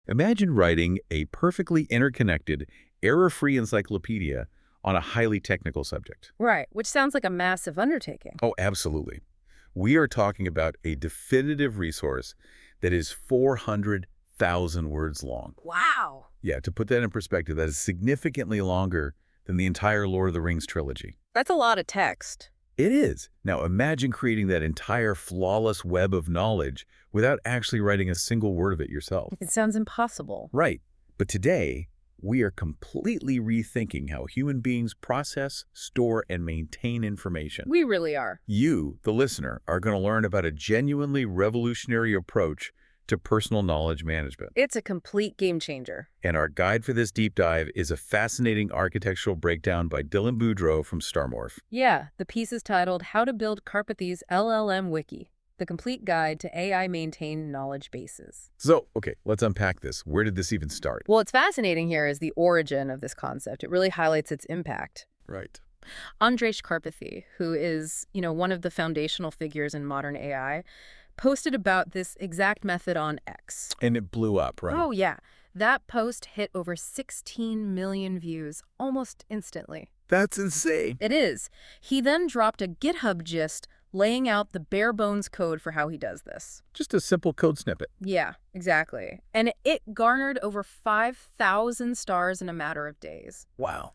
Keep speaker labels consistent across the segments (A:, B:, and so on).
A: Imagine writing a perfectly interconnected, error-free encyclopedia on a highly technical subject.
B: Right, which sounds like a massive undertaking.
A: Oh, absolutely. We are talking about a definitive resource that is 400,000 words long.
B: Wow.
A: Yeah, to put that in perspective, that is significantly longer than the entire Lord of the Rings trilogy.
B: That's a lot of text.
A: It is. Now imagine creating that entire flawless web of knowledge without actually writing a single word of it yourself.
B: It sounds impossible.
A: Right. But today, we are completely rethinking how human beings process, store, and maintain information.
B: We really are.
A: You, the listener, are going to learn about a genuinely revolutionary approach to personal knowledge management.
B: It's a complete game changer.
A: And our guide for this deep dive is a fascinating architectural breakdown by Dylan Boudreau from Starmorph.
B: Yeah, the piece is titled How to Build Karpathy's LLM Wiki, the complete guide to AI-maintained knowledge bases.
A: So, okay, let's unpack this. Where did this even start?
B: What's fascinating here is the origin of this concept. It really highlights its impact.
A: Right.
B: Andrej Karpathy, who is, one of the foundational figures in modern AI, posted about this exact method on X.
A: And it blew up, right?
B: Oh, yeah. That post hit over 16 million views almost instantly.
A: That's insane.
B: It is. He then dropped a GitHub gist laying out the bare bones code for how he does this.
A: Just a simple code snippet.
B: Yeah, exactly. And it garnered over 5,000 stars in a matter of days.
A: Wow.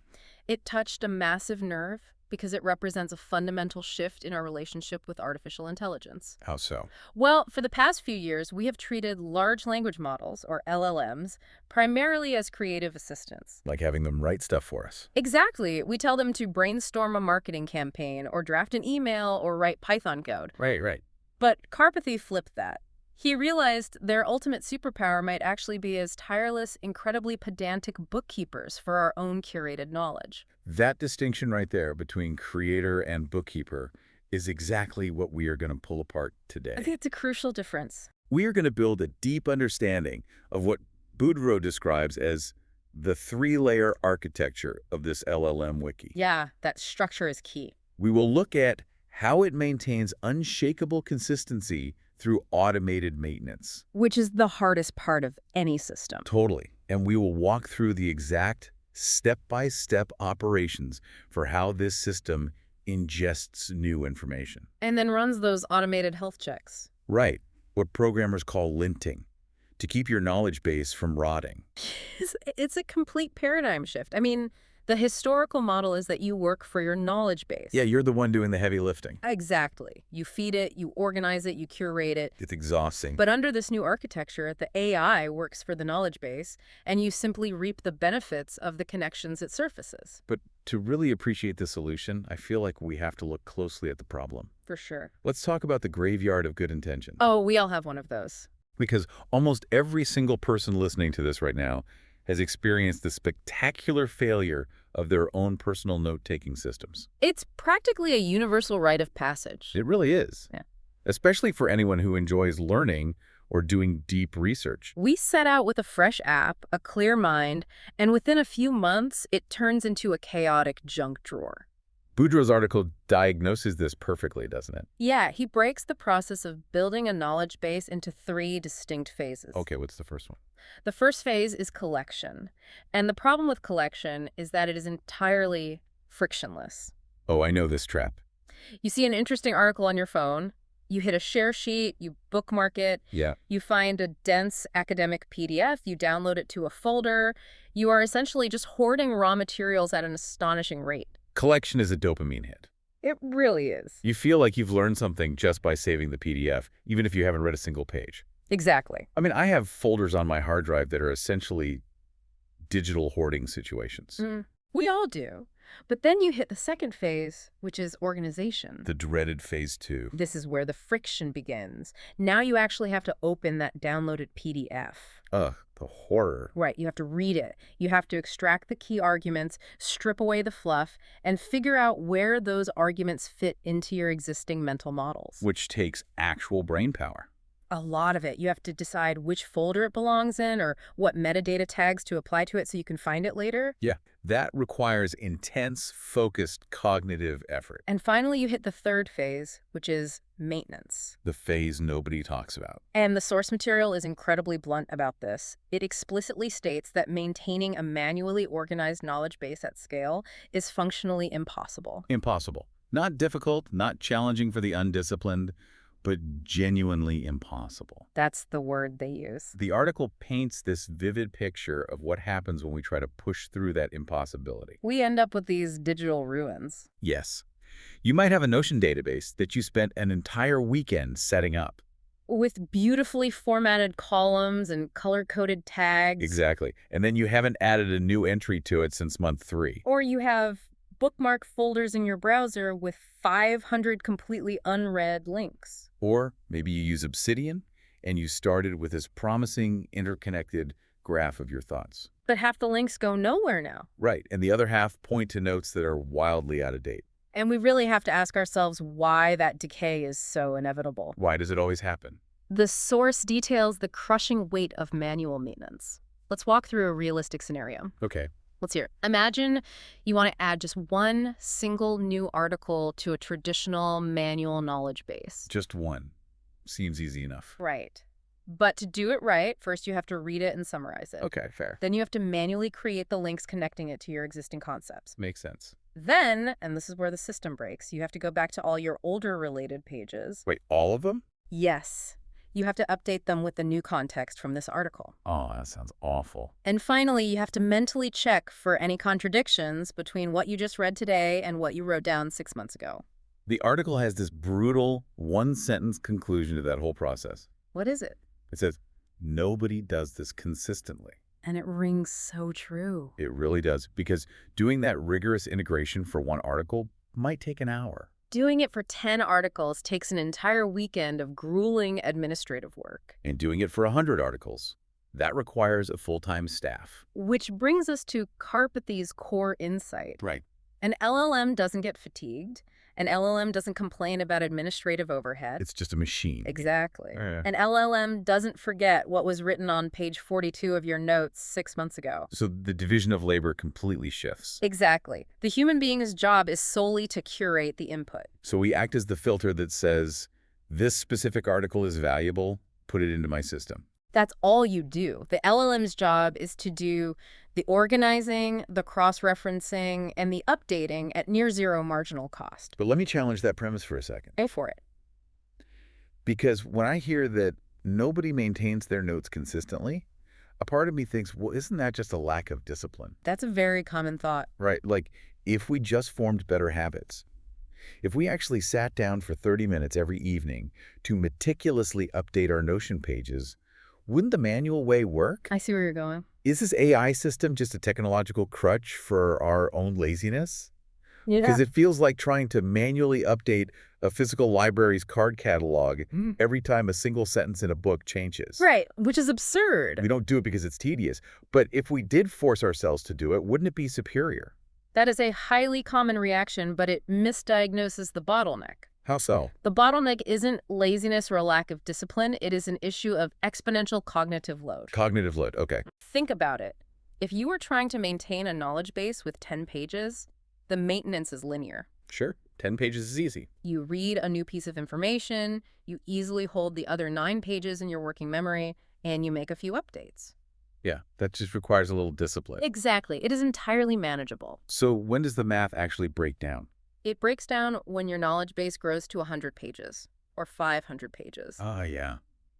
B: It touched a massive nerve because it represents a fundamental shift in our relationship with artificial intelligence.
A: How so?
B: Well, for the past few years, we have treated large language models, or LLMs, primarily as creative assistants.
A: Like having them write stuff for us.
B: Exactly. We tell them to brainstorm a marketing campaign, or draft an email, or write Python code.
A: Right.
B: But Karpathy flipped that. He realized their ultimate superpower might actually be as tireless, incredibly pedantic bookkeepers for our own curated knowledge.
A: That distinction right there between creator and bookkeeper is exactly what we are going to pull apart today.
B: I think it's a crucial difference.
A: We are going to build a deep understanding of what Boudreau describes as the three-layer architecture of this LLM wiki.
B: Yeah, that structure is key.
A: We will look at how it maintains unshakable consistency through automated maintenance.
B: Which is the hardest part of any system.
A: Totally. And we will walk through the exact step-by-step operations for how this system ingests new information.
B: And then runs those automated health checks.
A: Right. What programmers call linting, to keep your knowledge base from rotting.
B: It's a complete paradigm shift. I mean, the historical model is that you work for your knowledge base.
A: Yeah, you're the one doing the heavy lifting.
B: Exactly. You feed it, you organize it, you curate it.
A: It's exhausting.
B: But under this new architecture, the AI works for the knowledge base, and you simply reap the benefits of the connections it surfaces.
A: But to really appreciate the solution, I feel like we have to look closely at the problem.
B: For sure.
A: Let's talk about the graveyard of good intention.
B: Oh, we all have one of those.
A: Because almost every single person listening to this right now has experienced the spectacular failure of their own personal note-taking systems.
B: It's practically a universal rite of passage.
A: It really is.
B: Yeah.
A: Especially for anyone who enjoys learning or doing deep research.
B: We set out with a fresh app, a clear mind, and within a few months, it turns into a chaotic junk drawer.
A: Boudreau's article diagnoses this perfectly, doesn't it?
B: Yeah, he breaks the process of building a knowledge base into 3 distinct phases.
A: Okay, what's the first one?
B: The first phase is collection. And the problem with collection is that it is entirely frictionless.
A: Oh, I know this trap.
B: You see an interesting article on your phone, you hit a share sheet, you bookmark it,
A: Yeah.
B: you find a dense academic PDF, you download it to a folder. You are essentially just hoarding raw materials at an astonishing rate.
A: Collection is a dopamine hit.
B: It really is.
A: You feel like you've learned something just by saving the PDF, even if you haven't read a single page.
B: Exactly.
A: I mean, I have folders on my hard drive that are essentially digital hoarding situations.
B: We all do. But then you hit the second phase, which is organization.
A: The dreaded phase 2.
B: This is where the friction begins. Now you actually have to open that downloaded PDF.
A: Ugh, the horror.
B: Right, you have to read it. You have to extract the key arguments, strip away the fluff, and figure out where those arguments fit into your existing mental models.
A: Which takes actual brain power.
B: A lot of it. You have to decide which folder it belongs in or what metadata tags to apply to it so you can find it later.
A: Yeah, that requires intense, focused cognitive effort.
B: And finally, you hit the third phase, which is maintenance.
A: The phase nobody talks about.
B: And the source material is incredibly blunt about this. It explicitly states that maintaining a manually organized knowledge base at scale is functionally impossible.
A: Impossible. Not difficult, not challenging for the undisciplined, but genuinely impossible.
B: That's the word they use.
A: The article paints this vivid picture of what happens when we try to push through that impossibility.
B: We end up with these digital ruins.
A: Yes. You might have a Notion database that you spent an entire weekend setting up.
B: With beautifully formatted columns and color-coded tags.
A: Exactly. And then you haven't added a new entry to it since month 3.
B: Or you have bookmark folders in your browser with 500 completely unread links.
A: Or maybe you use Obsidian and you started with this promising interconnected graph of your thoughts.
B: But half the links go nowhere now.
A: Right. And the other half point to notes that are wildly out of date.
B: And we really have to ask ourselves why that decay is so inevitable.
A: Why does it always happen?
B: The source details the crushing weight of manual maintenance. Let's walk through a realistic scenario.
A: Okay.
B: Let's hear it. Imagine you want to add just one single new article to a traditional manual knowledge base.
A: Just one. Seems easy enough.
B: Right. But to do it right, first you have to read it and summarize it.
A: Okay, fair.
B: Then you have to manually create the links connecting it to your existing concepts.
A: Makes sense.
B: Then, and this is where the system breaks, you have to go back to all your older related pages.
A: Wait, all of them?
B: Yes. You have to update them with the new context from this article.
A: Oh, that sounds awful.
B: And finally, you have to mentally check for any contradictions between what you just read today and what you wrote down 6 months ago.
A: The article has this brutal one-sentence conclusion to that whole process.
B: What is it?
A: It says, nobody does this consistently.
B: And it rings so true.
A: It really does, because doing that rigorous integration for one article might take an hour.
B: Doing it for 10 articles takes an entire weekend of grueling administrative work.
A: And doing it for 100 articles, that requires a full-time staff.
B: Which brings us to Karpathy's core insight.
A: Right.
B: An LLM doesn't get fatigued. An LLM doesn't complain about administrative overhead.
A: It's just a machine.
B: Exactly.
A: Yeah.
B: An LLM doesn't forget what was written on page 42 of your notes 6 months ago.
A: So the division of labor completely shifts.
B: Exactly. The human being's job is solely to curate the input.
A: So we act as the filter that says, this specific article is valuable, put it into my system.
B: That's all you do. The LLM's job is to do the organizing, the cross-referencing, and the updating at near zero marginal cost.
A: But let me challenge that premise for a second.
B: Go for it.
A: Because when I hear that nobody maintains their notes consistently, a part of me thinks, well, isn't that just a lack of discipline?
B: That's a very common thought.
A: Right? Like, if we just formed better habits, if we actually sat down for 30 minutes every evening to meticulously update our Notion pages, wouldn't the manual way work?
B: I see where you're going.
A: Is this AI system just a technological crutch for our own laziness?
B: Yeah.
A: Because it feels like trying to manually update a physical library's card catalog every time a single sentence in a book changes.
B: Right, which is absurd.
A: We don't do it because it's tedious. But if we did force ourselves to do it, wouldn't it be superior?
B: That is a highly common reaction, but it misdiagnoses the bottleneck.
A: How so?
B: The bottleneck isn't laziness or a lack of discipline. It is an issue of exponential cognitive load.
A: Cognitive load, okay.
B: Think about it. If you were trying to maintain a knowledge base with 10 pages, the maintenance is linear.
A: Sure, 10 pages is easy.
B: You read a new piece of information, you easily hold the other 9 pages in your working memory, and you make a few updates.
A: Yeah, that just requires a little discipline.
B: Exactly. It is entirely manageable.
A: So when does the math actually break down?
B: It breaks down when your knowledge base grows to 100 pages or 500 pages.
A: Oh, yeah.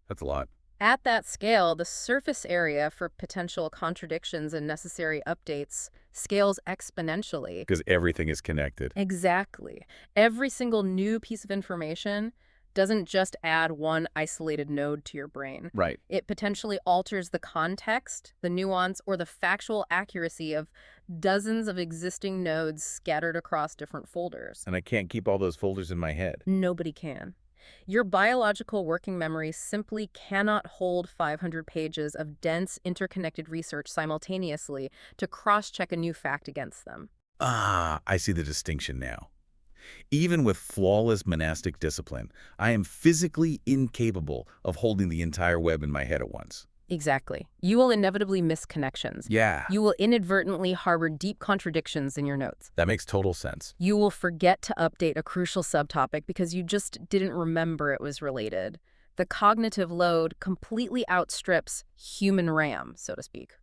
A: That's a lot.
B: At that scale, the surface area for potential contradictions and necessary updates scales exponentially.
A: Because everything is connected.
B: Exactly. Every single new piece of information doesn't just add one isolated node to your brain.
A: Right.
B: It potentially alters the context, the nuance, or the factual accuracy of dozens of existing nodes scattered across different folders.
A: And I can't keep all those folders in my head.
B: Nobody can. Your biological working memory simply cannot hold 500 pages of dense, interconnected research simultaneously to cross-check a new fact against them.
A: Ah, I see the distinction now. Even with flawless monastic discipline, I am physically incapable of holding the entire web in my head at once.
B: Exactly. You will inevitably miss connections.
A: Yeah,
B: You will inadvertently harbor deep contradictions in your notes.
A: that makes total sense.
B: You will forget to update a crucial subtopic because you just didn't remember it was related. The cognitive load completely outstrips human RAM, so to speak.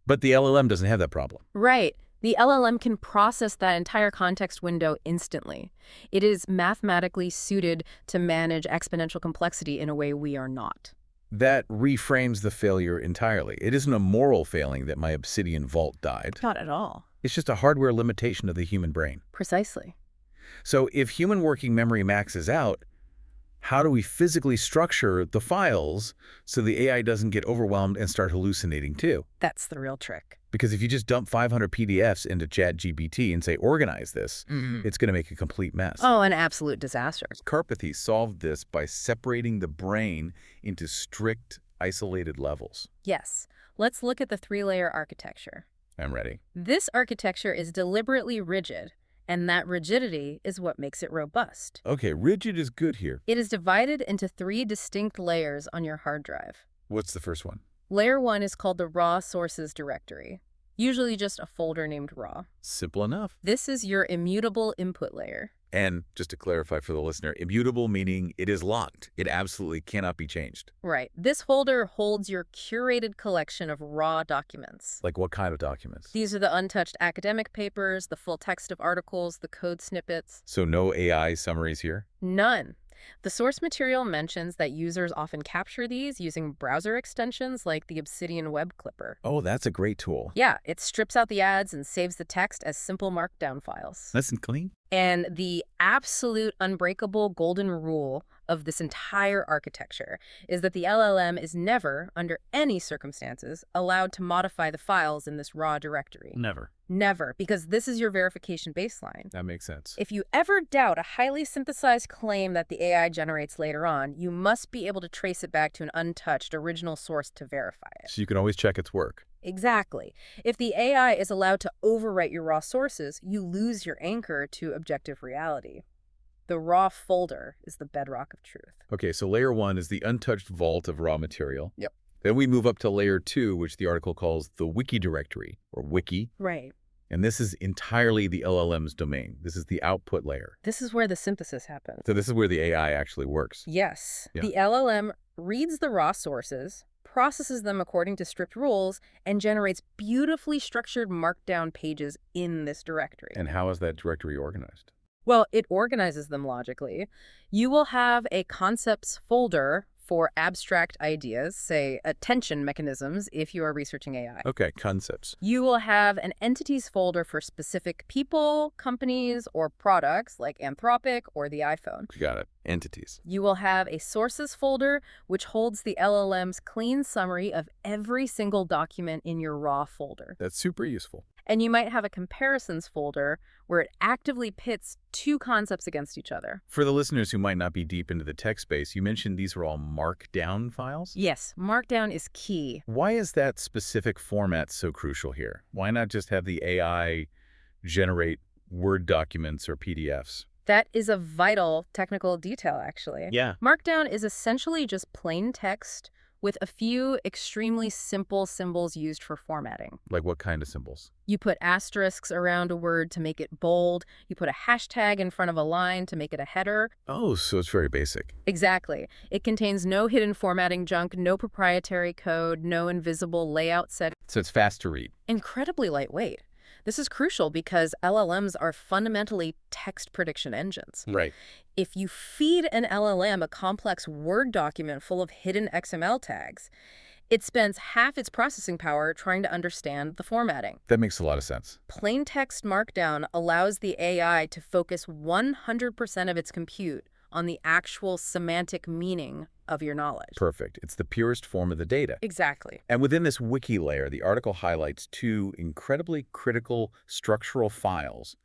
A: But the LLM doesn't have that problem.
B: Right. The LLM can process that entire context window instantly. It is mathematically suited to manage exponential complexity in a way we are not.
A: That reframes the failure entirely. It isn't a moral failing that my Obsidian vault died.
B: Not at all.
A: It's just a hardware limitation of the human brain.
B: Precisely.
A: So if human working memory maxes out, how do we physically structure the files so the AI doesn't get overwhelmed and start hallucinating too?
B: That's the real trick.
A: Because if you just dump 500 PDFs into ChatGPT and say, organize this, it's going to make a complete mess.
B: Oh, an absolute disaster.
A: Karpathy solved this by separating the brain into strict, isolated levels.
B: Yes. Let's look at the three-layer architecture.
A: I'm ready.
B: This architecture is deliberately rigid, and that rigidity is what makes it robust.
A: Okay, rigid is good here.
B: It is divided into three distinct layers on your hard drive.
A: What's the first one?
B: Layer 1 is called the raw sources directory, usually just a folder named raw.
A: Simple enough.
B: This is your immutable input layer.
A: And just to clarify for the listener, immutable meaning it is locked. It absolutely cannot be changed.
B: Right. This folder holds your curated collection of raw documents.
A: Like what kind of documents?
B: These are the untouched academic papers, the full text of articles, the code snippets.
A: So no AI summaries here?
B: None. The source material mentions that users often capture these using browser extensions like the Obsidian Web Clipper.
A: Oh, that's a great tool.
B: Yeah, it strips out the ads and saves the text as simple markdown files.
A: Nice and clean.
B: And the absolute unbreakable golden rule of this entire architecture is that the LLM is never, under any circumstances, allowed to modify the files in this raw directory.
A: Never.
B: Never, because this is your verification baseline.
A: That makes sense.
B: If you ever doubt a highly synthesized claim that the AI generates later on, you must be able to trace it back to an untouched original source to verify it.
A: So you can always check its work.
B: Exactly. If the AI is allowed to overwrite your raw sources, you lose your anchor to objective reality. The raw folder is the bedrock of truth.
A: Okay, so layer 1 is the untouched vault of raw material.
B: Yep.
A: Then we move up to layer 2, which the article calls the wiki directory, or wiki.
B: Right.
A: And this is entirely the LLM's domain. This is the output layer.
B: This is where the synthesis happens.
A: So this is where the AI actually works.
B: Yes.
A: Yeah.
B: The LLM reads the raw sources, processes them according to strict rules, and generates beautifully structured markdown pages in this directory.
A: And how is that directory organized?
B: Well, it organizes them logically. You will have a concepts folder for abstract ideas, say attention mechanisms if you are researching AI.
A: Okay, concepts.
B: You will have an entities folder for specific people, companies, or products like Anthropic or the iPhone.
A: Got it. Entities.
B: You will have a sources folder, which holds the LLM's clean summary of every single document in your raw folder.
A: That's super useful.
B: And you might have a comparisons folder where it actively pits two concepts against each other.
A: For the listeners who might not be deep into the tech space, you mentioned these are all markdown files?
B: Yes, Markdown is key.
A: Why is that specific format so crucial here? Why not just have the AI generate Word documents or PDFs?
B: That is a vital technical detail, actually.
A: Yeah.
B: Markdown is essentially just plain text with a few extremely simple symbols used for formatting.
A: Like what kind of symbols?
B: You put asterisks around a word to make it bold. You put a hashtag in front of a line to make it a header.
A: Oh, so it's very basic.
B: Exactly. It contains no hidden formatting junk, no proprietary code, no invisible layout set.
A: So it's fast to read.
B: Incredibly lightweight. This is crucial because LLMs are fundamentally text prediction engines.
A: Right.
B: If you feed an LLM a complex Word document full of hidden XML tags, it spends half its processing power trying to understand the formatting.
A: That makes a lot of sense.
B: Plain text Markdown allows the AI to focus 100% of its compute on the actual semantic meaning of your knowledge.
A: Perfect. It's the purest form of the data.
B: Exactly.
A: And within this wiki layer, the article highlights two incredibly critical structural files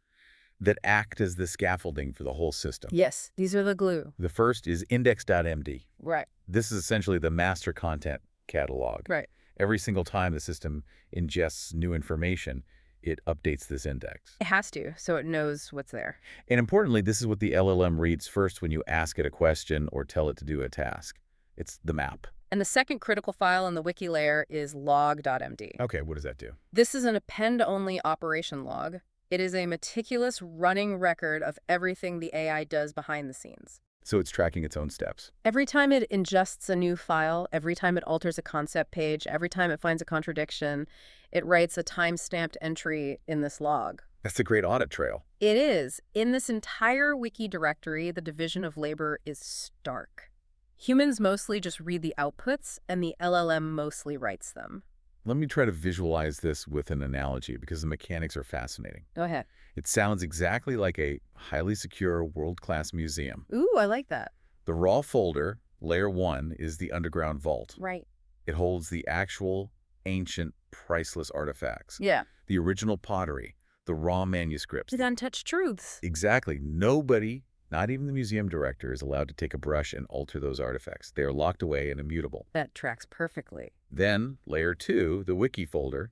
A: that act as the scaffolding for the whole system.
B: Yes, these are the glue.
A: The first is index.md.
B: Right.
A: This is essentially the master content catalog.
B: Right.
A: Every single time the system ingests new information, it updates this index.
B: It has to, so it knows what's there.
A: And importantly, this is what the LLM reads first when you ask it a question or tell it to do a task. It's the map.
B: And the second critical file in the wiki layer is log.md.
A: Okay, what does that do?
B: This is an append-only operation log. It is a meticulous running record of everything the AI does behind the scenes.
A: So it's tracking its own steps.
B: Every time it ingests a new file, every time it alters a concept page, every time it finds a contradiction, it writes a time-stamped entry in this log.
A: That's a great audit trail.
B: It is. In this entire wiki directory, the division of labor is stark. Humans mostly just read the outputs, and the LLM mostly writes them.
A: Let me try to visualize this with an analogy because the mechanics are fascinating.
B: Go ahead.
A: It sounds exactly like a highly secure, world-class museum.
B: Ooh, I like that.
A: The raw folder, layer 1, is the underground vault.
B: Right.
A: It holds the actual, ancient, priceless artifacts.
B: Yeah.
A: The original pottery, the raw manuscripts.
B: The untouched truths.
A: Exactly. Nobody, not even the museum director, is allowed to take a brush and alter those artifacts. They are locked away and immutable.
B: That tracks perfectly.
A: Then, layer 2, the wiki folder,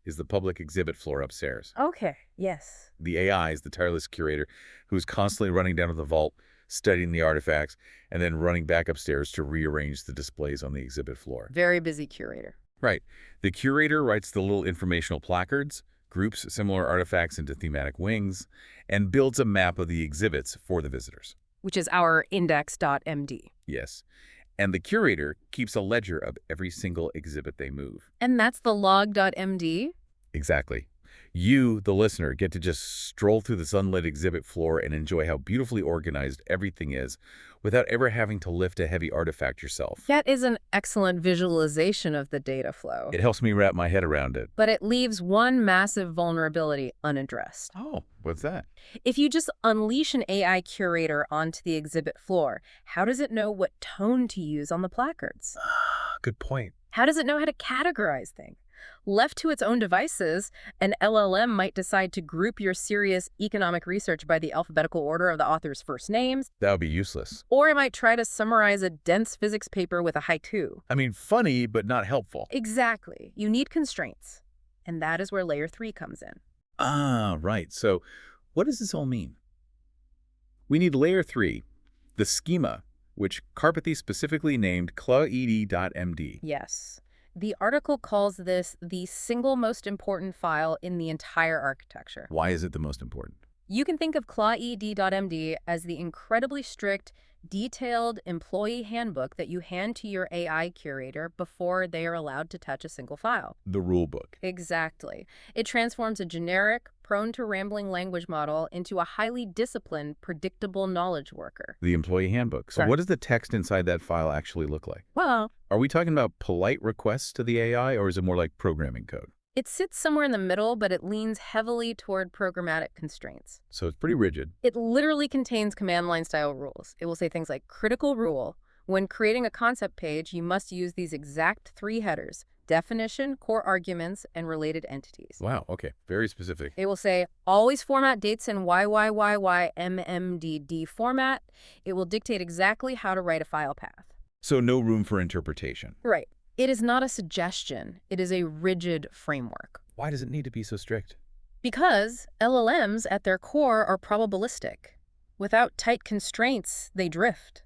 A: is the public exhibit floor upstairs.
B: Okay, yes.
A: The AI is the tireless curator who's constantly running down to the vault, studying the artifacts, and then running back upstairs to rearrange the displays on the exhibit floor.
B: Very busy curator.
A: Right. The curator writes the little informational placards, groups similar artifacts into thematic wings, and builds a map of the exhibits for the visitors.
B: Which is our index.md.
A: Yes. And the curator keeps a ledger of every single exhibit they move.
B: And that's the log.md?
A: Exactly. You, the listener, get to just stroll through the sunlit exhibit floor and enjoy how beautifully organized everything is without ever having to lift a heavy artifact yourself.
B: That is an excellent visualization of the data flow.
A: It helps me wrap my head around it.
B: But it leaves one massive vulnerability unaddressed.
A: Oh, what's that?
B: If you just unleash an AI curator onto the exhibit floor, how does it know what tone to use on the placards?
A: Good point.
B: How does it know how to categorize things? Left to its own devices, an LLM might decide to group your serious economic research by the alphabetical order of the author's first names.
A: That would be useless.
B: Or it might try to summarize a dense physics paper with a haiku.
A: I mean, funny, but not helpful.
B: Exactly. You need constraints. And that is where layer 3 comes in.
A: Ah, right. So what does this all mean? We need layer 3, the schema, which Karpathy specifically named claed.md.
B: Yes. The article calls this the single most important file in the entire architecture.
A: Why is it the most important?
B: You can think of claed.md as the incredibly strict, detailed employee handbook that you hand to your AI curator before they are allowed to touch a single file.
A: The rule book.
B: Exactly. It transforms a generic, prone to rambling language model into a highly disciplined, predictable knowledge worker.
A: The employee handbook. So
B: Correct.
A: what does the text inside that file actually look like?
B: Well,
A: Are we talking about polite requests to the AI, or is it more like programming code?
B: it sits somewhere in the middle, but it leans heavily toward programmatic constraints.
A: So it's pretty rigid.
B: It literally contains command line style rules. It will say things like critical rule. When creating a concept page, you must use these exact 3 headers: definition, core arguments, and related entities.
A: Wow, okay. Very specific.
B: It will say, always format dates in YYYYMMDD format. It will dictate exactly how to write a file path.
A: So no room for interpretation.
B: Right. It is not a suggestion. It is a rigid framework.
A: Why does it need to be so strict?
B: Because LLMs at their core are probabilistic. Without tight constraints, they drift.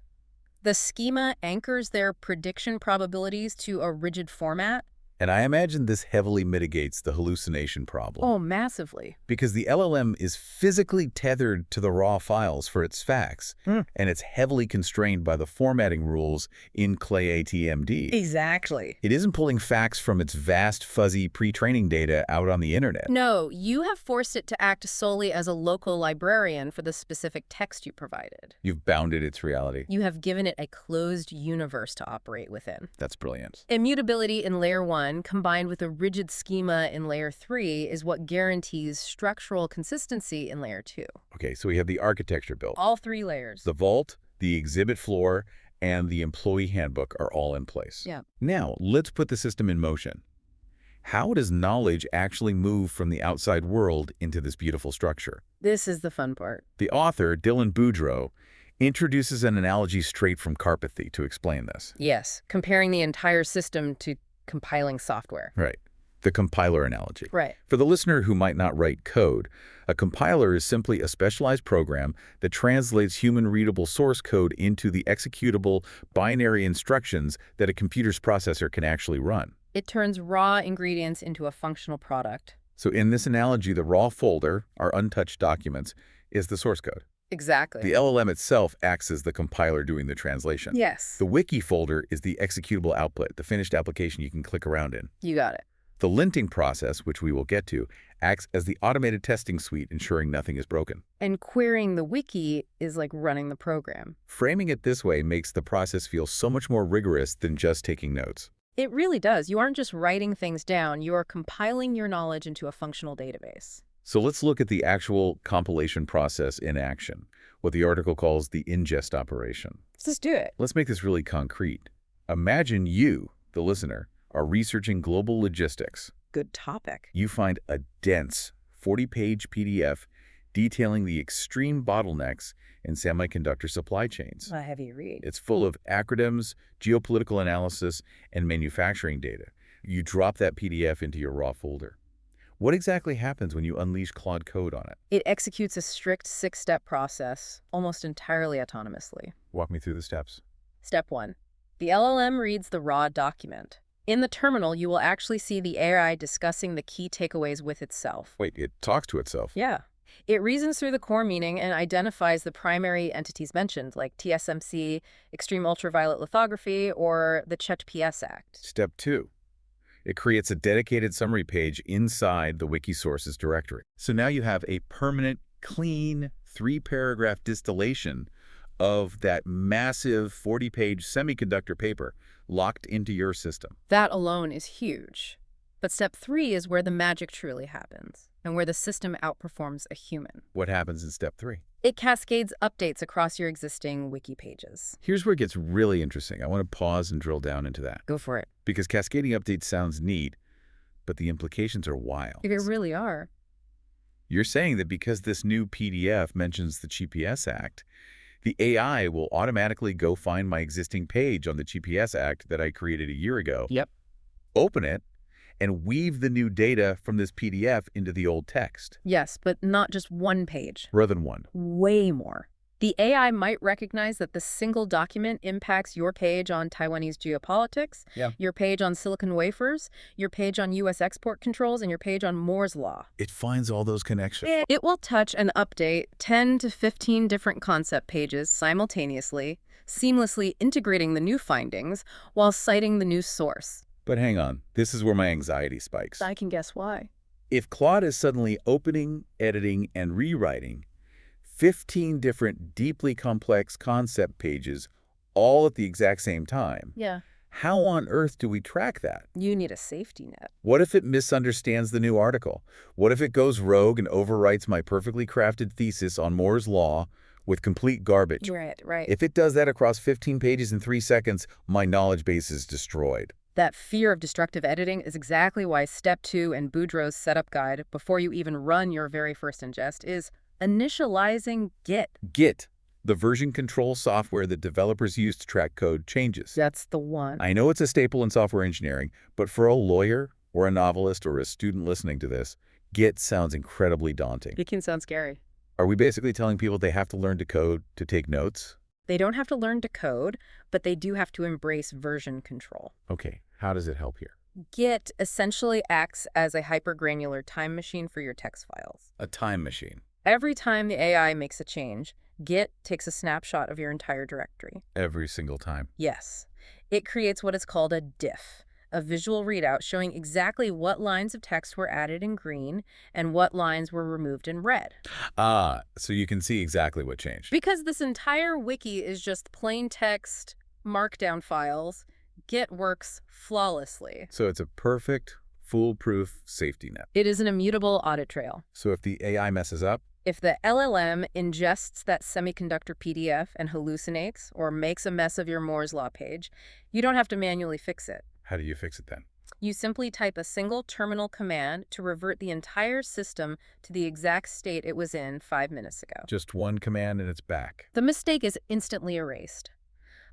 B: The schema anchors their prediction probabilities to a rigid format.
A: And I imagine this heavily mitigates the hallucination problem.
B: Oh, massively.
A: Because the LLM is physically tethered to the raw files for its facts, and it's heavily constrained by the formatting rules in claed.md.
B: Exactly.
A: It isn't pulling facts from its vast, fuzzy pre-training data out on the internet.
B: No, you have forced it to act solely as a local librarian for the specific text you provided.
A: You've bounded its reality.
B: You have given it a closed universe to operate within.
A: That's brilliant.
B: Immutability in layer 1 combined with a rigid schema in layer 3 is what guarantees structural consistency in layer 2.
A: Okay, so we have the architecture built.
B: All 3 layers.
A: The vault, the exhibit floor, and the employee handbook are all in place.
B: Yeah.
A: Now, let's put the system in motion. How does knowledge actually move from the outside world into this beautiful structure?
B: This is the fun part.
A: The author, Dylan Boudreau, introduces an analogy straight from Karpathy to explain this.
B: Yes, comparing the entire system to compiling software.
A: Right. The compiler analogy.
B: Right.
A: For the listener who might not write code, a compiler is simply a specialized program that translates human-readable source code into the executable binary instructions that a computer's processor can actually run.
B: It turns raw ingredients into a functional product.
A: So in this analogy, the raw folder, our untouched documents, is the source code.
B: Exactly.
A: The LLM itself acts as the compiler doing the translation.
B: Yes.
A: The wiki folder is the executable output, the finished application you can click around in.
B: You got it.
A: The linting process, which we will get to, acts as the automated testing suite, ensuring nothing is broken.
B: And querying the wiki is like running the program.
A: Framing it this way makes the process feel so much more rigorous than just taking notes.
B: It really does. You aren't just writing things down, you are compiling your knowledge into a functional database.
A: So let's look at the actual compilation process in action, what the article calls the ingest operation.
B: Let's do it.
A: Let's make this really concrete. Imagine you, the listener, are researching global logistics.
B: Good topic.
A: You find a dense 40-page PDF detailing the extreme bottlenecks in semiconductor supply chains.
B: A heavy read.
A: It's full of acronyms, geopolitical analysis, and manufacturing data. You drop that PDF into your raw folder. What exactly happens when you unleash Claude Code on it?
B: It executes a strict 6-step process, almost entirely autonomously.
A: Walk me through the steps.
B: Step 1. The LLM reads the raw document. In the terminal, you will actually see the AI discussing the key takeaways with itself.
A: Wait, it talks to itself?
B: Yeah. It reasons through the core meaning and identifies the primary entities mentioned, like TSMC, extreme ultraviolet lithography, or the CHET-PS Act.
A: Step 2. It creates a dedicated summary page inside the Wikisources directory. So now you have a permanent, clean, 3-paragraph distillation of that massive 40-page semiconductor paper locked into your system.
B: That alone is huge. But step 3 is where the magic truly happens, and where the system outperforms a human.
A: What happens in step 3?
B: It cascades updates across your existing wiki pages.
A: Here's where it gets really interesting. I want to pause and drill down into that.
B: Go for it.
A: Because cascading updates sounds neat, but the implications are wild.
B: They really are.
A: You're saying that because this new PDF mentions the GPS Act, the AI will automatically go find my existing page on the GPS Act that I created a year ago.
B: Yep.
A: Open it, and weave the new data from this PDF into the old text.
B: Yes, but not just one page.
A: Rather than one.
B: Way more. The AI might recognize that the single document impacts your page on Taiwanese geopolitics, your page on silicon wafers, your page on U.S. export controls, and your page on Moore's Law.
A: It finds all those connections.
B: It will touch and update 10 to 15 different concept pages simultaneously, seamlessly integrating the new findings while citing the new source.
A: But hang on, this is where my anxiety spikes.
B: I can guess why.
A: If Claude is suddenly opening, editing, and rewriting 15 different deeply complex concept pages all at the exact same time, how on earth do we track that?
B: You need a safety net.
A: What if it misunderstands the new article? What if it goes rogue and overwrites my perfectly crafted thesis on Moore's Law with complete garbage?
B: Right.
A: If it does that across 15 pages in 3 seconds, my knowledge base is destroyed.
B: That fear of destructive editing is exactly why Step 2 in Boudreaux's setup guide, before you even run your very first ingest, is initializing Git.
A: Git, the version control software that developers use to track code changes.
B: That's the one.
A: I know it's a staple in software engineering, but for a lawyer or a novelist or a student listening to this, Git sounds incredibly daunting.
B: It can sound scary.
A: Are we basically telling people they have to learn to code to take notes?
B: They don't have to learn to code, but they do have to embrace version control.
A: Okay, how does it help here?
B: Git essentially acts as a hypergranular time machine for your text files.
A: A time machine.
B: Every time the AI makes a change, Git takes a snapshot of your entire directory.
A: Every single time.
B: Yes. It creates what is called a diff, a visual readout showing exactly what lines of text were added in green and what lines were removed in red.
A: Ah, so you can see exactly what changed.
B: Because this entire wiki is just plain text, markdown files, Git works flawlessly.
A: So it's a perfect, foolproof safety net.
B: It is an immutable audit trail.
A: So if the AI messes up,
B: if the LLM ingests that semiconductor PDF and hallucinates or makes a mess of your Moore's Law page, you don't have to manually fix it.
A: how do you fix it then?
B: You simply type a single terminal command to revert the entire system to the exact state it was in 5 minutes ago.
A: Just one command and it's back.
B: The mistake is instantly erased.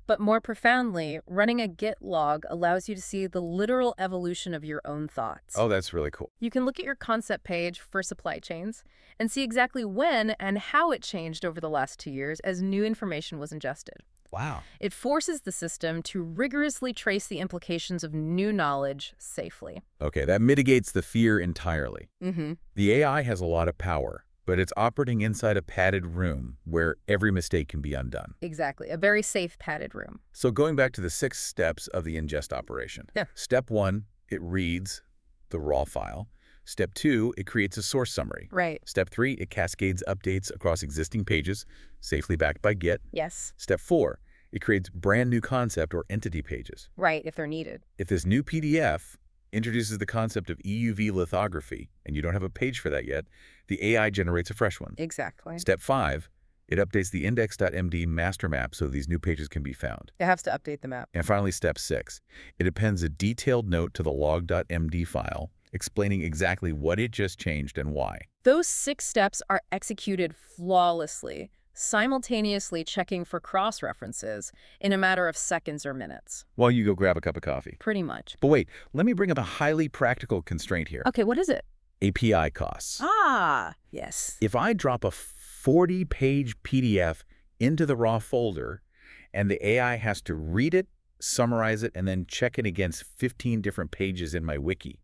B: But more profoundly, running a Git log allows you to see the literal evolution of your own thoughts.
A: Oh, that's really cool.
B: You can look at your concept page for supply chains and see exactly when and how it changed over the last 2 years as new information was ingested.
A: Wow.
B: It forces the system to rigorously trace the implications of new knowledge safely.
A: Okay, that mitigates the fear entirely.
B: Mm-hmm.
A: The AI has a lot of power, but it's operating inside a padded room where every mistake can be undone.
B: Exactly. A very safe padded room.
A: So going back to the 6 steps of the ingest operation.
B: Yeah.
A: Step 1, it reads the raw file. Step 2, it creates a source summary.
B: Right.
A: Step 3, it cascades updates across existing pages, safely backed by Git.
B: Yes.
A: Step 4, it creates brand new concept or entity pages.
B: Right, if they're needed.
A: If this new PDF introduces the concept of EUV lithography, and you don't have a page for that yet, the AI generates a fresh one.
B: Exactly.
A: Step 5, it updates the index.md master map so these new pages can be found.
B: It has to update the map.
A: And finally, step 6, it appends a detailed note to the log.md file explaining exactly what it just changed and why.
B: Those 6 steps are executed flawlessly, simultaneously checking for cross-references in a matter of seconds or minutes.
A: While you go grab a cup of coffee.
B: Pretty much.
A: But wait, let me bring up a highly practical constraint here.
B: Okay, what is it?
A: API costs.
B: Yes.
A: If I drop a 40-page PDF into the raw folder and the AI has to read it, summarize it, and then check it against 15 different pages in my wiki,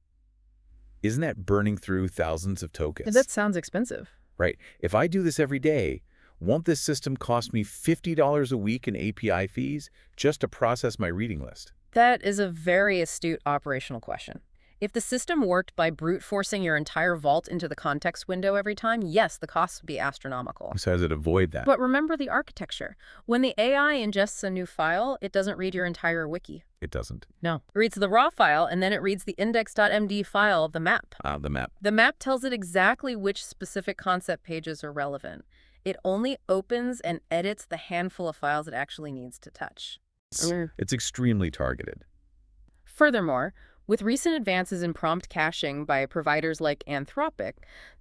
A: isn't that burning through thousands of tokens?
B: That sounds expensive.
A: Right. If I do this every day, won't this system cost me $50 a week in API fees just to process my reading list?
B: That is a very astute operational question. If the system worked by brute forcing your entire vault into the context window every time, yes, the costs would be astronomical.
A: So how does it avoid that?
B: But remember the architecture. When the AI ingests a new file, it doesn't read your entire wiki.
A: It doesn't.
B: No. It reads the raw file, and then it reads the index.md file, the map.
A: The map.
B: The map tells it exactly which specific concept pages are relevant. It only opens and edits the handful of files it actually needs to touch.
A: It's extremely targeted.
B: Furthermore, with recent advances in prompt caching by providers like Anthropic,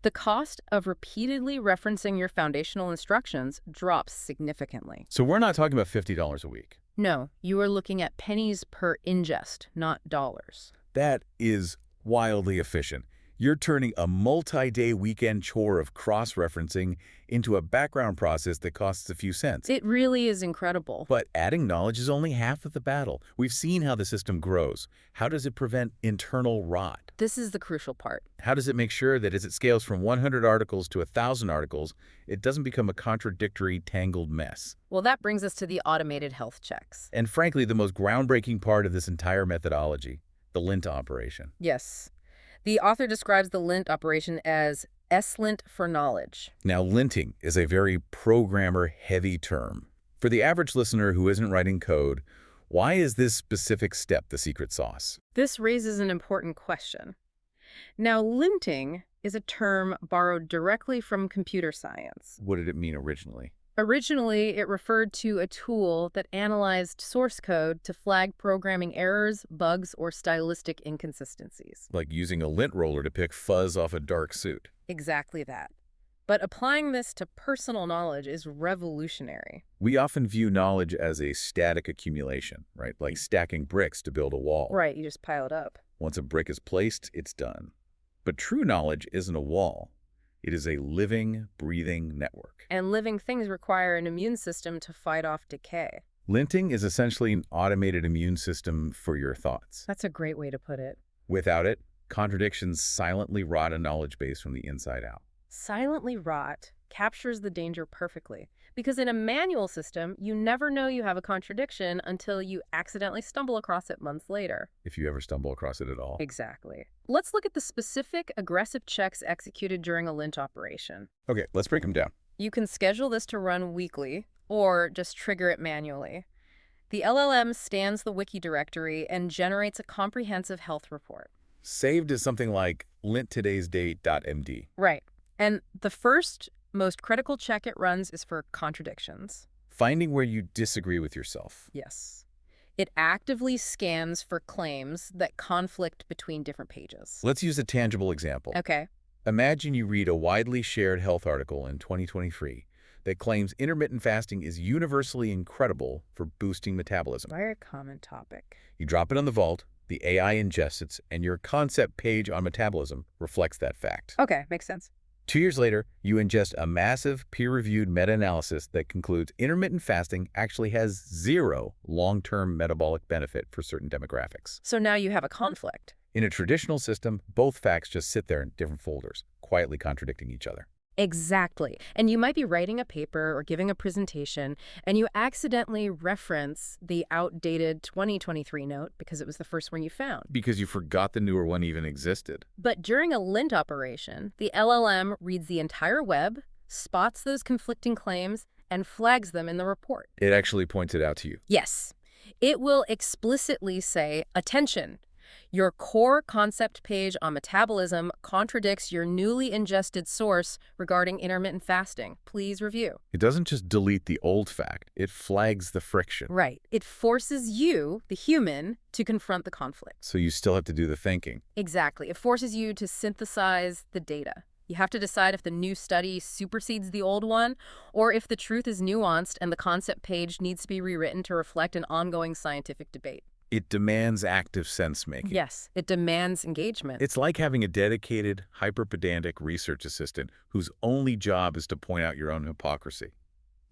B: the cost of repeatedly referencing your foundational instructions drops significantly.
A: So we're not talking about $50 a week.
B: No, you are looking at pennies per ingest, not dollars.
A: That is wildly efficient. You're turning a multi-day weekend chore of cross-referencing into a background process that costs a few cents.
B: It really is incredible.
A: But adding knowledge is only half of the battle. We've seen how the system grows. How does it prevent internal rot?
B: This is the crucial part.
A: How does it make sure that as it scales from 100 articles to 1,000 articles, it doesn't become a contradictory, tangled mess?
B: Well, that brings us to the automated health checks.
A: And frankly, the most groundbreaking part of this entire methodology, the lint operation.
B: Yes. The author describes the lint operation as S-lint for knowledge.
A: Now, linting is a very programmer-heavy term. For the average listener who isn't writing code, why is this specific step the secret sauce?
B: This raises an important question. Now, linting is a term borrowed directly from computer science.
A: What did it mean originally?
B: Originally, it referred to a tool that analyzed source code to flag programming errors, bugs, or stylistic inconsistencies.
A: Like using a lint roller to pick fuzz off a dark suit.
B: Exactly that. But applying this to personal knowledge is revolutionary.
A: We often view knowledge as a static accumulation, right? Like stacking bricks to build a wall.
B: Right, you just pile it up.
A: Once a brick is placed, it's done. But true knowledge isn't a wall. It is a living, breathing network.
B: And living things require an immune system to fight off decay.
A: Linting is essentially an automated immune system for your thoughts.
B: That's a great way to put it.
A: Without it, contradictions silently rot a knowledge base from the inside out.
B: Silently rot captures the danger perfectly. Because in a manual system, you never know you have a contradiction until you accidentally stumble across it months later.
A: If you ever stumble across it at all.
B: Exactly. Let's look at the specific aggressive checks executed during a lint operation.
A: Okay, let's break them down.
B: You can schedule this to run weekly or just trigger it manually. The LLM scans the wiki directory and generates a comprehensive health report.
A: Saved as something like linttoday'sdate.md.
B: Right. And the first most critical check it runs is for contradictions.
A: Finding where you disagree with yourself.
B: Yes. It actively scans for claims that conflict between different pages.
A: Let's use a tangible example.
B: Okay.
A: Imagine you read a widely shared health article in 2023 that claims intermittent fasting is universally incredible for boosting metabolism.
B: Very common topic.
A: You drop it on the vault, the AI ingests it, and your concept page on metabolism reflects that fact.
B: Okay, makes sense.
A: 2 years later, you ingest a massive, peer-reviewed meta-analysis that concludes intermittent fasting actually has zero long-term metabolic benefit for certain demographics.
B: So now you have a conflict.
A: In a traditional system, both facts just sit there in different folders, quietly contradicting each other.
B: Exactly. And you might be writing a paper or giving a presentation, and you accidentally reference the outdated 2023 note because it was the first one you found.
A: Because you forgot the newer one even existed.
B: But during a lint operation, the LLM reads the entire web, spots those conflicting claims, and flags them in the report.
A: It actually points it out to you.
B: Yes. It will explicitly say, "Attention! Your core concept page on metabolism contradicts your newly ingested source regarding intermittent fasting. Please review."
A: It doesn't just delete the old fact, it flags the friction.
B: Right. It forces you, the human, to confront the conflict.
A: So you still have to do the thinking.
B: Exactly. It forces you to synthesize the data. You have to decide if the new study supersedes the old one, or if the truth is nuanced and the concept page needs to be rewritten to reflect an ongoing scientific debate.
A: It demands active sense-making.
B: Yes, it demands engagement.
A: It's like having a dedicated, hyper-pedantic research assistant whose only job is to point out your own hypocrisy.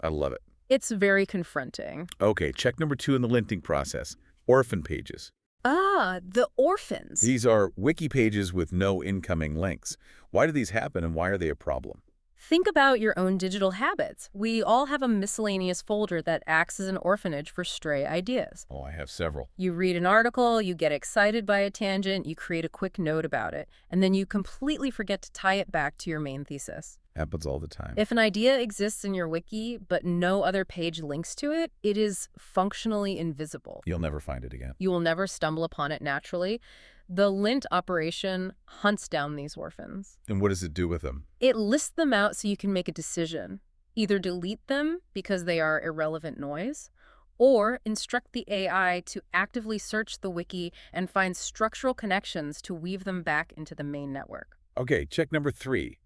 A: I love it.
B: It's very confronting.
A: Okay, check number 2 in the linting process. Orphan pages.
B: Ah, the orphans.
A: These are wiki pages with no incoming links. Why do these happen and why are they a problem?
B: Think about your own digital habits. We all have a miscellaneous folder that acts as an orphanage for stray ideas.
A: Oh, I have several.
B: You read an article, you get excited by a tangent, you create a quick note about it, and then you completely forget to tie it back to your main thesis.
A: Happens all the time.
B: If an idea exists in your wiki, but no other page links to it, it is functionally invisible.
A: You'll never find it again.
B: You will never stumble upon it naturally. The lint operation hunts down these orphans.
A: And what does it do with them?
B: It lists them out so you can make a decision. Either delete them because they are irrelevant noise, or instruct the AI to actively search the wiki and find structural connections to weave them back into the main network.
A: Okay, check number 3.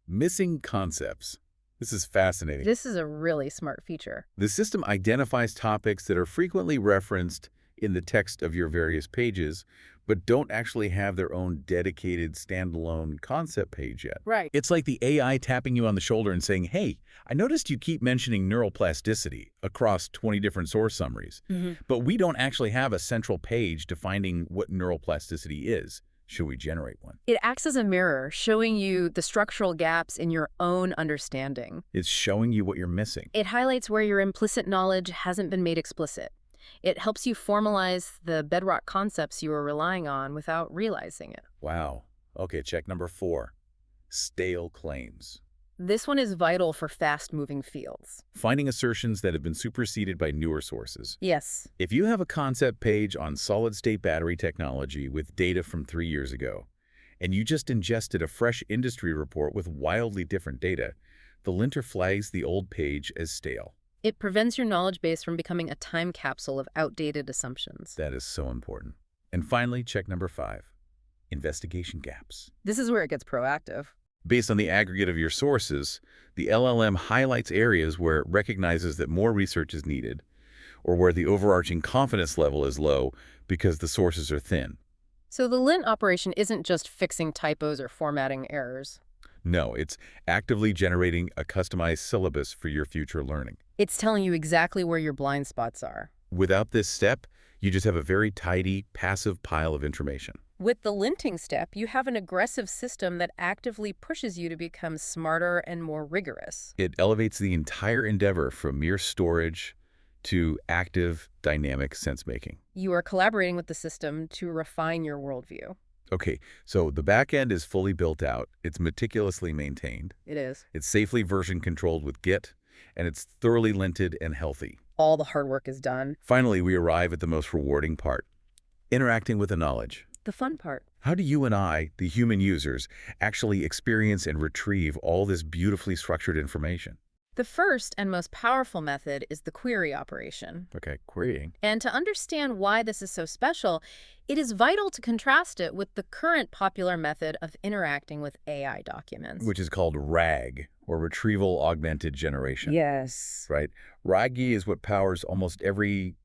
A: Missing concepts. This is fascinating.
B: This is a really smart feature.
A: The system identifies topics that are frequently referenced in the text of your various pages, but don't actually have their own dedicated standalone concept page yet.
B: Right.
A: It's like the AI tapping you on the shoulder and saying, "Hey, I noticed you keep mentioning neuroplasticity across 20 different source summaries, but we don't actually have a central page defining what neuroplasticity is. Should we generate one?"
B: It acts as a mirror, showing you the structural gaps in your own understanding.
A: It's showing you what you're missing.
B: It highlights where your implicit knowledge hasn't been made explicit. It helps you formalize the bedrock concepts you are relying on without realizing it.
A: Wow. Okay, check number 4. Stale claims.
B: This one is vital for fast-moving fields.
A: Finding assertions that have been superseded by newer sources.
B: Yes.
A: If you have a concept page on solid-state battery technology with data from 3 years ago, and you just ingested a fresh industry report with wildly different data, the linter flags the old page as stale.
B: It prevents your knowledge base from becoming a time capsule of outdated assumptions.
A: That is so important. And finally, check number 5. Investigation gaps.
B: This is where it gets proactive.
A: Based on the aggregate of your sources, the LLM highlights areas where it recognizes that more research is needed, or where the overarching confidence level is low because the sources are thin.
B: So the lint operation isn't just fixing typos or formatting errors.
A: No, it's actively generating a customized syllabus for your future learning.
B: It's telling you exactly where your blind spots are.
A: Without this step, you just have a very tidy, passive pile of information.
B: With the linting step, you have an aggressive system that actively pushes you to become smarter and more rigorous.
A: It elevates the entire endeavor from mere storage to active, dynamic sense-making.
B: You are collaborating with the system to refine your worldview.
A: Okay, so the back end is fully built out, it's meticulously maintained,
B: It is.
A: it's safely version controlled with Git, and it's thoroughly linted and healthy.
B: All the hard work is done.
A: Finally, we arrive at the most rewarding part, interacting with the knowledge.
B: The fun part.
A: How do you and I, the human users, actually experience and retrieve all this beautifully structured information?
B: The first and most powerful method is the query operation.
A: Okay, querying.
B: And to understand why this is so special, it is vital to contrast it with the current popular method of interacting with AI documents.
A: Which is called RAG, or Retrieval Augmented Generation.
B: Yes.
A: Right? RAG is what powers almost every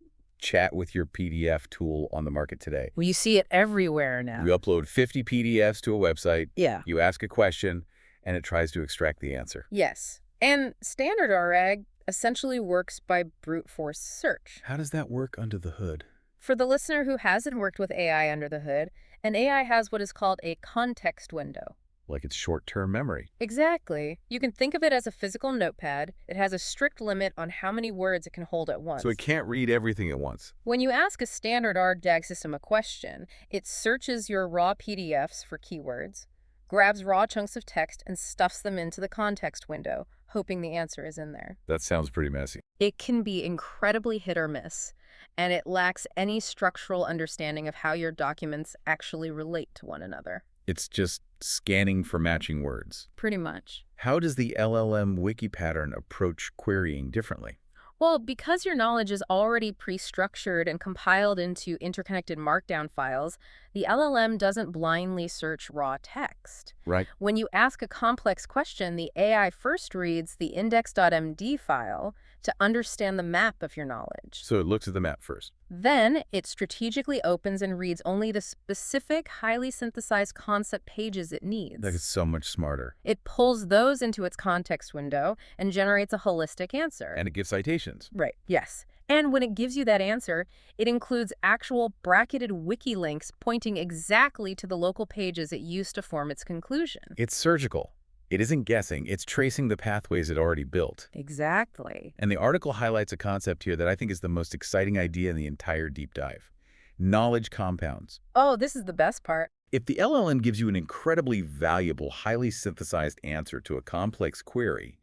A: chat with your PDF tool on the market today.
B: Well, you see it everywhere now.
A: You upload 50 PDFs to a website,
B: Yeah.
A: you ask a question, and it tries to extract the answer.
B: Yes. And standard RAG essentially works by brute force search.
A: How does that work under the hood?
B: For the listener who hasn't worked with AI under the hood, an AI has what is called a context window.
A: Like it's short-term memory.
B: Exactly. You can think of it as a physical notepad. It has a strict limit on how many words it can hold at once.
A: So it can't read everything at once.
B: When you ask a standard RAG system a question, it searches your raw PDFs for keywords, grabs raw chunks of text, and stuffs them into the context window, hoping the answer is in there.
A: That sounds pretty messy.
B: It can be incredibly hit or miss, and it lacks any structural understanding of how your documents actually relate to one another.
A: It's just scanning for matching words.
B: Pretty much.
A: How does the LLM Wiki pattern approach querying differently?
B: Well, because your knowledge is already pre-structured and compiled into interconnected markdown files, the LLM doesn't blindly search raw text.
A: Right.
B: When you ask a complex question, the AI first reads the index.md file to understand the map of your knowledge.
A: So it looks at the map first.
B: Then it strategically opens and reads only the specific, highly synthesized concept pages it needs.
A: That is so much smarter.
B: It pulls those into its context window and generates a holistic answer.
A: And it gives citations.
B: Right, yes. And when it gives you that answer, it includes actual bracketed wiki links pointing exactly to the local pages it used to form its conclusion.
A: It's surgical. It isn't guessing. It's tracing the pathways it already built.
B: Exactly.
A: And the article highlights a concept here that I think is the most exciting idea in the entire deep dive. Knowledge compounds.
B: Oh, this is the best part.
A: If the LLM gives you an incredibly valuable, highly synthesized answer to a complex query,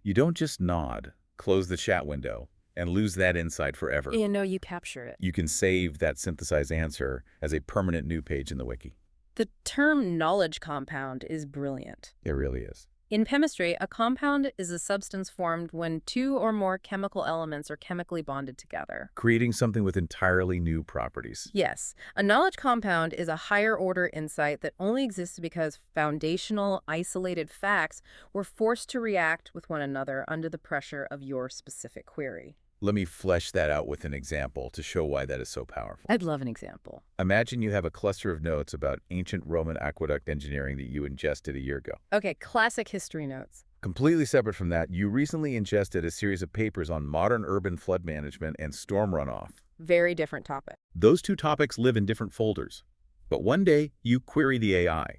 A: you don't just nod, close the chat window, and lose that insight forever.
B: You know, you capture it.
A: You can save that synthesized answer as a permanent new page in the wiki.
B: The term knowledge compound is brilliant.
A: It really is.
B: In chemistry, a compound is a substance formed when two or more chemical elements are chemically bonded together.
A: Creating something with entirely new properties.
B: Yes, a knowledge compound is a higher-order insight that only exists because foundational, isolated facts were forced to react with one another under the pressure of your specific query.
A: Let me flesh that out with an example to show why that is so powerful.
B: I'd love an example.
A: Imagine you have a cluster of notes about ancient Roman aqueduct engineering that you ingested a year ago.
B: Okay, classic history notes.
A: Completely separate from that, you recently ingested a series of papers on modern urban flood management and storm runoff.
B: Very different topic.
A: Those two topics live in different folders. But one day, you query the AI.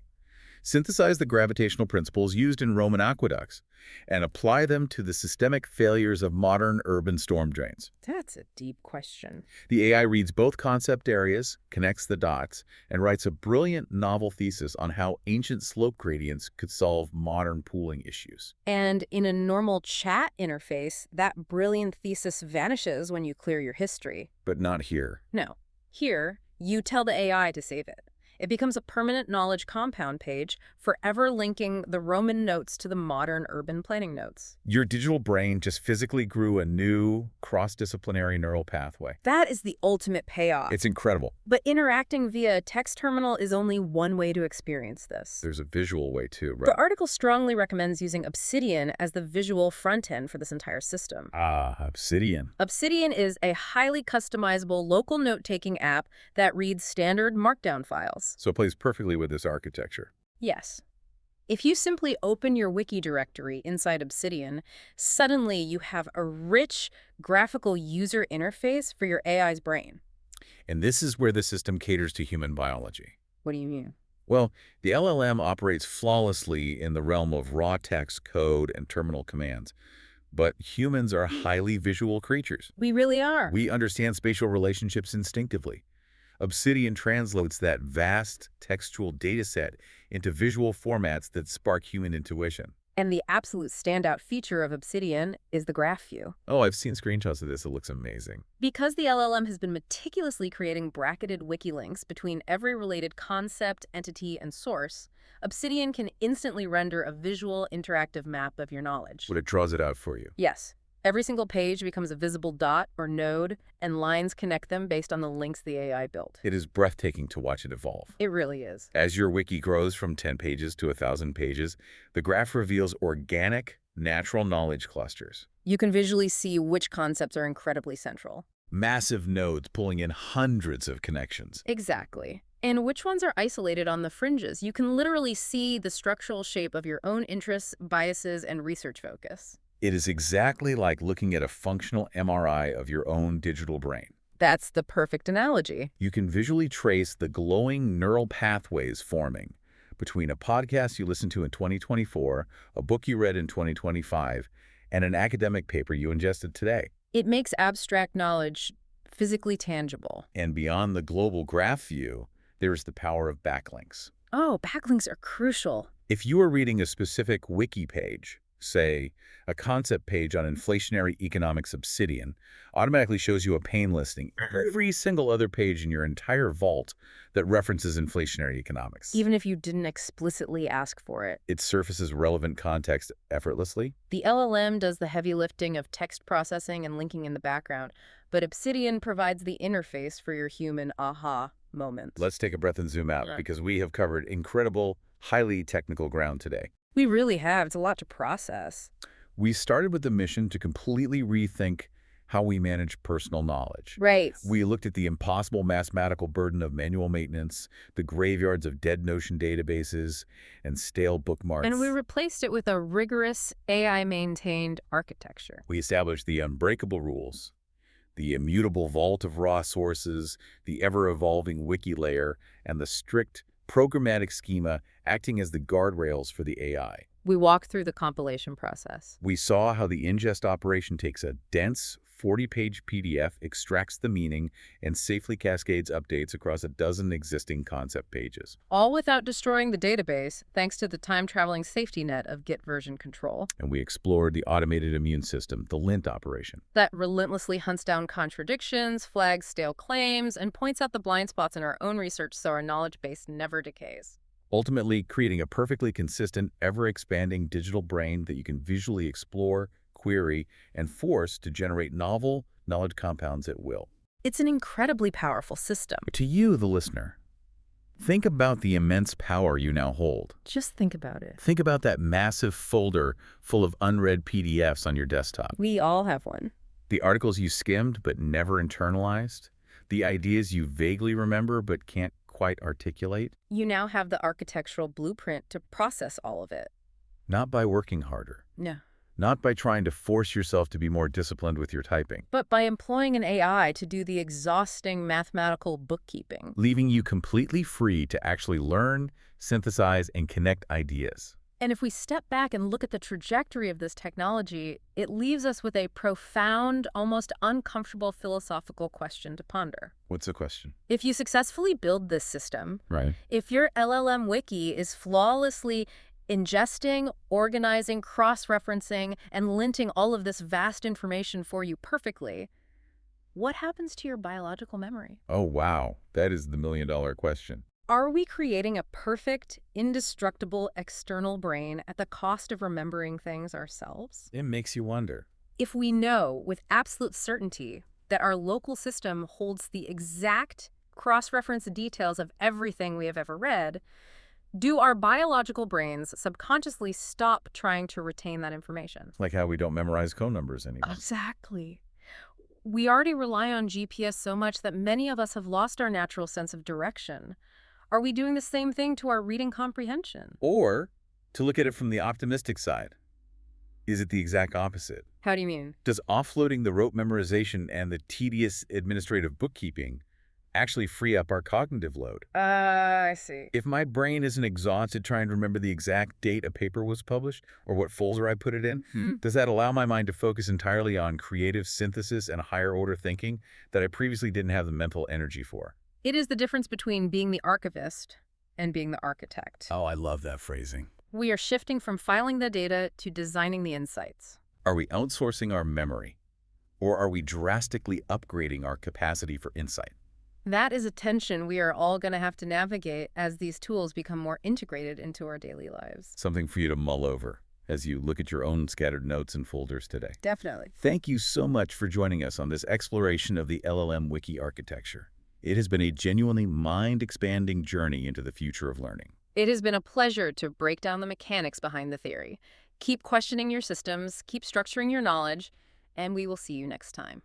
A: Synthesize the gravitational principles used in Roman aqueducts and apply them to the systemic failures of modern urban storm drains.
B: That's a deep question.
A: The AI reads both concept areas, connects the dots, and writes a brilliant novel thesis on how ancient slope gradients could solve modern pooling issues.
B: And in a normal chat interface, that brilliant thesis vanishes when you clear your history.
A: But not here.
B: No. Here, you tell the AI to save it. It becomes a permanent knowledge compound page, forever linking the Roman notes to the modern urban planning notes.
A: Your digital brain just physically grew a new cross-disciplinary neural pathway.
B: That is the ultimate payoff.
A: It's incredible.
B: But interacting via a text terminal is only one way to experience this.
A: There's a visual way too, right?
B: The article strongly recommends using Obsidian as the visual front end for this entire system.
A: Ah, Obsidian.
B: Obsidian is a highly customizable local note-taking app that reads standard markdown files.
A: So it plays perfectly with this architecture.
B: Yes. If you simply open your wiki directory inside Obsidian, suddenly you have a rich graphical user interface for your AI's brain.
A: And this is where the system caters to human biology.
B: What do you mean?
A: Well, the LLM operates flawlessly in the realm of raw text, code, and terminal commands. But humans are highly visual creatures.
B: We really are.
A: We understand spatial relationships instinctively. Obsidian translates that vast textual data set into visual formats that spark human intuition.
B: And the absolute standout feature of Obsidian is the graph view.
A: Oh, I've seen screenshots of this. It looks amazing.
B: Because the LLM has been meticulously creating bracketed wiki links between every related concept, entity, and source, Obsidian can instantly render a visual, interactive map of your knowledge.
A: But it draws it out for you.
B: Yes. Every single page becomes a visible dot or node, and lines connect them based on the links the AI built.
A: It is breathtaking to watch it evolve.
B: It really is.
A: As your wiki grows from 10 pages to 1,000 pages, the graph reveals organic, natural knowledge clusters.
B: You can visually see which concepts are incredibly central.
A: Massive nodes pulling in hundreds of connections.
B: Exactly. And which ones are isolated on the fringes? You can literally see the structural shape of your own interests, biases, and research focus.
A: It is exactly like looking at a functional MRI of your own digital brain.
B: That's the perfect analogy.
A: You can visually trace the glowing neural pathways forming between a podcast you listened to in 2024, a book you read in 2025, and an academic paper you ingested today.
B: It makes abstract knowledge physically tangible.
A: And beyond the global graph view, there is the power of backlinks.
B: Oh, backlinks are crucial.
A: If you are reading a specific wiki page, say, a concept page on inflationary economics Obsidian, automatically shows you a pane listing every single other page in your entire vault that references inflationary economics.
B: Even if you didn't explicitly ask for it.
A: It surfaces relevant context effortlessly.
B: The LLM does the heavy lifting of text processing and linking in the background, but Obsidian provides the interface for your human aha moments.
A: Let's take a breath and zoom out, because we have covered incredible, highly technical ground today.
B: We really have. It's a lot to process.
A: We started with the mission to completely rethink how we manage personal knowledge.
B: Right.
A: We looked at the impossible mathematical burden of manual maintenance, the graveyards of dead Notion databases, and stale bookmarks.
B: And we replaced it with a rigorous AI-maintained architecture.
A: We established the unbreakable rules, the immutable vault of raw sources, the ever-evolving wiki layer, and the strict programmatic schema acting as the guardrails for the AI.
B: We walked through the compilation process.
A: We saw how the ingest operation takes a dense 40-page PDF, extracts the meaning, and safely cascades updates across a dozen existing concept pages.
B: All without destroying the database, thanks to the time-traveling safety net of Git version control.
A: And we explored the automated immune system, the lint operation.
B: That relentlessly hunts down contradictions, flags stale claims, and points out the blind spots in our own research so our knowledge base never decays.
A: Ultimately, creating a perfectly consistent, ever-expanding digital brain that you can visually explore, query, and force to generate novel knowledge compounds at will.
B: It's an incredibly powerful system.
A: To you, the listener, think about the immense power you now hold.
B: Just think about it.
A: Think about that massive folder full of unread PDFs on your desktop.
B: We all have one.
A: The articles you skimmed but never internalized. The ideas you vaguely remember but can't quite articulate.
B: You now have the architectural blueprint to process all of it.
A: Not by working harder.
B: No.
A: Not by trying to force yourself to be more disciplined with your typing.
B: But by employing an AI to do the exhausting mathematical bookkeeping.
A: Leaving you completely free to actually learn, synthesize, and connect ideas.
B: And if we step back and look at the trajectory of this technology, it leaves us with a profound, almost uncomfortable philosophical question to ponder.
A: What's the question?
B: If you successfully build this system,
A: Right.
B: if your LLM Wiki is flawlessly ingesting, organizing, cross-referencing, and linting all of this vast information for you perfectly, what happens to your biological memory?
A: Oh, wow. That is the million-dollar question.
B: Are we creating a perfect, indestructible external brain at the cost of remembering things ourselves?
A: It makes you wonder.
B: If we know with absolute certainty that our local system holds the exact cross-reference details of everything we have ever read, do our biological brains subconsciously stop trying to retain that information?
A: Like how we don't memorize code numbers anymore.
B: Exactly. We already rely on GPS so much that many of us have lost our natural sense of direction. Are we doing the same thing to our reading comprehension?
A: Or, to look at it from the optimistic side, is it the exact opposite?
B: How do you mean?
A: Does offloading the rote memorization and the tedious administrative bookkeeping actually free up our cognitive load?
B: I see.
A: If my brain isn't exhausted trying to remember the exact date a paper was published or what folder I put it in, does that allow my mind to focus entirely on creative synthesis and higher order thinking that I previously didn't have the mental energy for?
B: It is the difference between being the archivist and being the architect.
A: Oh, I love that phrasing.
B: We are shifting from filing the data to designing the insights.
A: Are we outsourcing our memory, or are we drastically upgrading our capacity for insight?
B: That is a tension we are all going to have to navigate as these tools become more integrated into our daily lives.
A: Something for you to mull over as you look at your own scattered notes and folders today.
B: Definitely.
A: Thank you so much for joining us on this exploration of the LLM Wiki architecture. It has been a genuinely mind-expanding journey into the future of learning.
B: It has been a pleasure to break down the mechanics behind the theory. Keep questioning your systems, keep structuring your knowledge, and we will see you next time.